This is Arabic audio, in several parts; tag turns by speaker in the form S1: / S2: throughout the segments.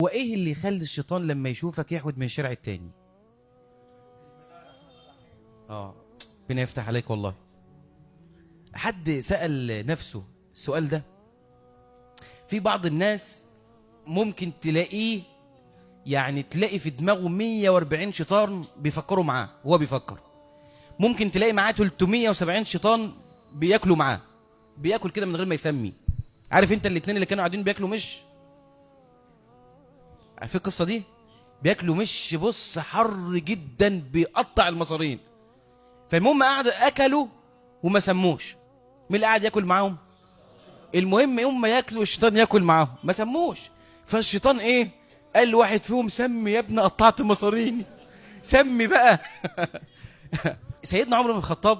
S1: هو ايه اللي يخلي الشيطان لما يشوفك يحود من شارع التاني؟ ربنا يفتح عليك والله. حد سأل نفسه السؤال ده؟ في بعض الناس ممكن تلاقيه تلاقي في دماغه 140 شيطان بيفكروا معاه وهو بيفكر. ممكن تلاقي معاه 370 شيطان بياكلوا معاه، بياكل كده من غير ما يسمي. عارف انت الاثنين اللي كانوا قاعدين بياكلوا مش عارف القصه دي؟ بياكلوا مش بص حر جدا بيقطع المصارين. فالمهم قعدوا اكلوا وما سموش. مين اللي قاعد ياكل معاهم؟ المهم هم ياكلوا والشيطان ياكل معاهم ما سموش. فالشيطان ايه؟ قال لواحد فيهم سمي يا ابني قطعت مصاريني، سمي بقى. سيدنا عمر بن الخطاب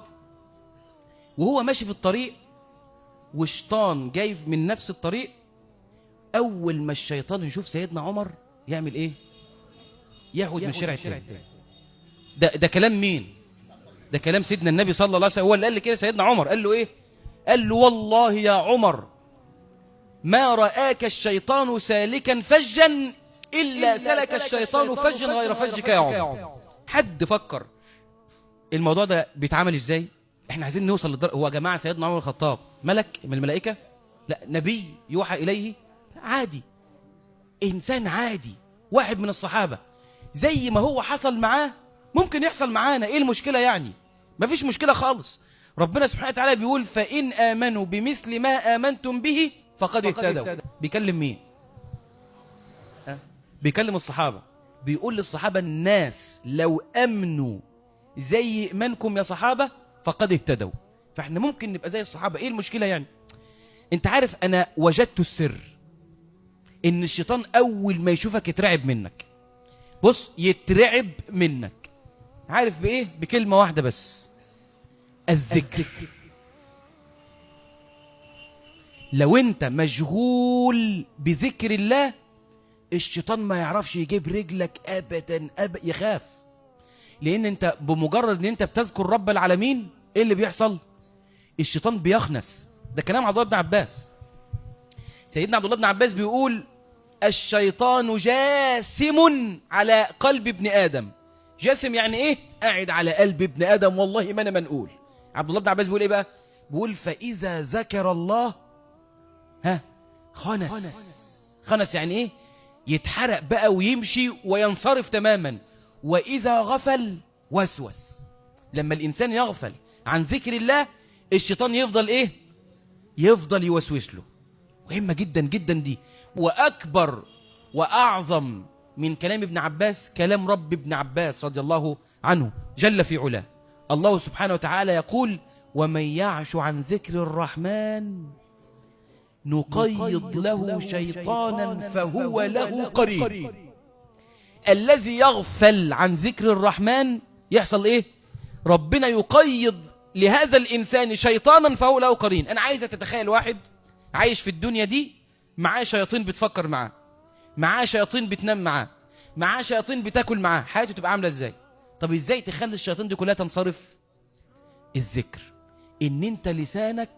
S1: وهو ماشي في الطريق والشيطان جاي من نفس الطريق، اول ما الشيطان يشوف سيدنا عمر يعمل ايه؟ يهود من الشارع التاني. ده كلام مين؟ ده كلام سيدنا النبي صلى الله عليه وسلم. هو اللي قال كده سيدنا عمر. قال له ايه؟ قال له والله يا عمر ما رآك الشيطان سالكا فجا إلا سلك الشيطان فجا غير فجك يا عمر. حد فكر الموضوع ده بيتعامل ازاي؟ احنا عايزين نوصل للدرجة. هو يا جماعة سيدنا عمر الخطاب ملك من الملائكة؟ لا. نبي يوحى إليه؟ عادي، إنسان عادي، واحد من الصحابة. زي ما هو حصل معاه ممكن يحصل معانا. ايه المشكلة يعني؟ مفيش مشكلة خالص. ربنا سبحانه وتعالى بيقول فإن آمنوا بمثل ما آمنتم به فقد اهتدوا. بيكلم مين؟ بيكلم الصحابة. بيقول للصحابة الناس لو أمنوا زي إيمانكم يا صحابة فقد اهتدوا. فاحنا ممكن نبقى زي الصحابة. ايه المشكلة يعني؟ انت عارف انا وجدت السر ان الشيطان اول ما يشوفك يترعب منك. بص يترعب منك. عارف بايه؟ بكلمة واحدة بس، الذكر. لو انت مشغول بذكر الله الشيطان ما يعرفش يجيب رجلك ابدا يخاف. لان انت بمجرد ان انت بتذكر رب العالمين ايه اللي بيحصل؟ الشيطان بيخنس. ده كلام عبد الله بن عباس. سيدنا عبد الله بن عباس بيقول الشيطان جاثم على قلب ابن ادم. جاثم يعني ايه؟ قاعد على قلب ابن ادم والله ما انا منقول. عبد الله بن عباس بيقول ايه بقى؟ بيقول فاذا ذكر الله خنس يعني ايه؟ يتحرق بقى ويمشي وينصرف تماما. واذا غفل وسوس. لما الانسان يغفل عن ذكر الله الشيطان يفضل ايه؟ يفضل يوسوس له. مهمة جدا جدا دي. واكبر واعظم من كلام ابن عباس كلام رب ابن عباس رضي الله عنه جل في علاه. الله سبحانه وتعالى يقول ومن يعش عن ذكر الرحمن نقيض له شيطانا فهو له قرين. الذي يغفل عن ذكر الرحمن يحصل ايه؟ ربنا يقيض لهذا الانسان شيطانا فهو له قرين. انا عايزك تتخيل واحد عايش في الدنيا دي معاه شياطين بتفكر معاه، معاه شياطين بتنام معاه، معاه شياطين بتاكل معاه. حياته تبقى عامله ازاي؟ طب ازاي تخلي الشياطين دي كلها تنصرف؟ الذكر. ان انت لسانك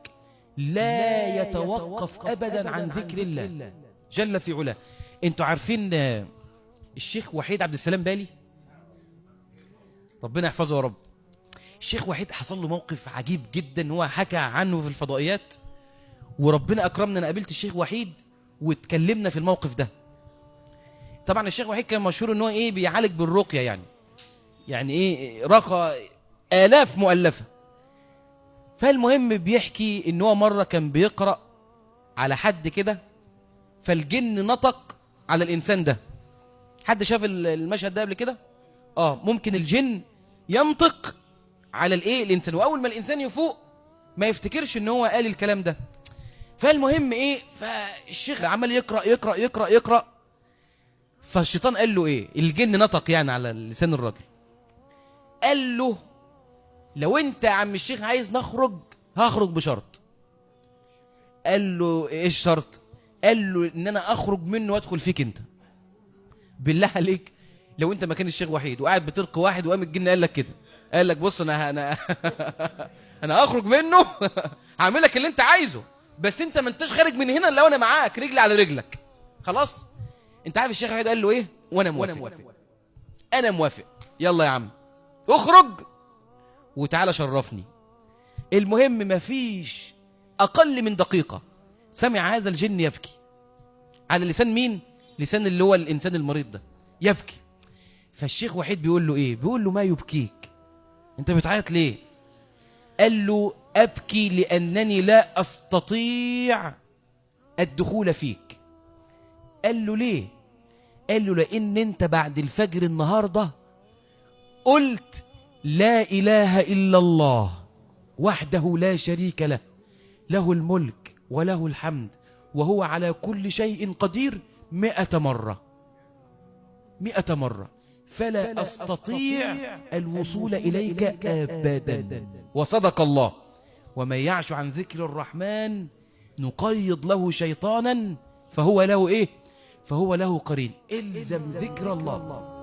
S1: لا يتوقف ابدا عن ذكر الله جل في علاه. انتوا عارفين الشيخ وحيد عبد السلام بالي ربنا يحفظه يا رب. الشيخ وحيد حصل له موقف عجيب جدا هو حكى عنه في الفضائيات، وربنا اكرمنا. انا قابلت الشيخ وحيد واتكلمنا في الموقف ده. طبعا الشيخ وحيد كان مشهور ان هو ايه؟ بيعالج بالرقيه يعني ايه؟ رقى آلاف مؤلفه. فالمهم بيحكي ان هو مره كان بيقرأ على حد كده فالجن نطق على الانسان ده. حد شاف المشهد ده قبل كده؟ ممكن الجن ينطق على الايه؟ الانسان. واول ما الانسان يفوق ما يفتكرش ان هو قال الكلام ده. فالمهم ايه؟ فالشيخ عمال يقرأ يقرأ يقرأ يقرأ. فالشيطان قال له ايه؟ الجن نطق على لسان الراجل. قال له لو انت يا عم الشيخ عايز نخرج هخرج بشرط. قال له ايه الشرط؟ قال له ان انا اخرج منه وادخل فيك انت. بالله عليك لو انت مكان الشيخ وحيد وقاعد بتلقي واحد وقام الجن قال لك كده، قال لك بص انا انا اخرج منه هعمل لك اللي انت عايزه بس انت ما انتش خارج من هنا لو انا معاك رجلي على رجلك. خلاص انت عارف الشيخ وحيد قال له ايه؟ وانا موافق. انا موافق، يلا يا عم اخرج وتعالى شرفني. المهم مفيش اقل من دقيقة سمع هذا الجن يبكي على لسان مين؟ لسان اللي هو الانسان المريض ده يبكي. فالشيخ وحيد بيقول له ايه؟ بيقول له ما يبكيك، انت بتعيط ليه؟ قال له ابكي لانني لا استطيع الدخول فيك. قال له ليه؟ قال له لان انت بعد الفجر النهارده قلت لا اله الا الله وحده لا شريك له، له الملك وله الحمد وهو على كل شيء قدير 100 مرة، 100 مرة، فلا أستطيع الوصول إليك أبدا. وصدق الله، ومن يعش عن ذكر الرحمن نقيض له شيطانا فهو له إيه؟ فهو له قرين. إلزم ذكر الله.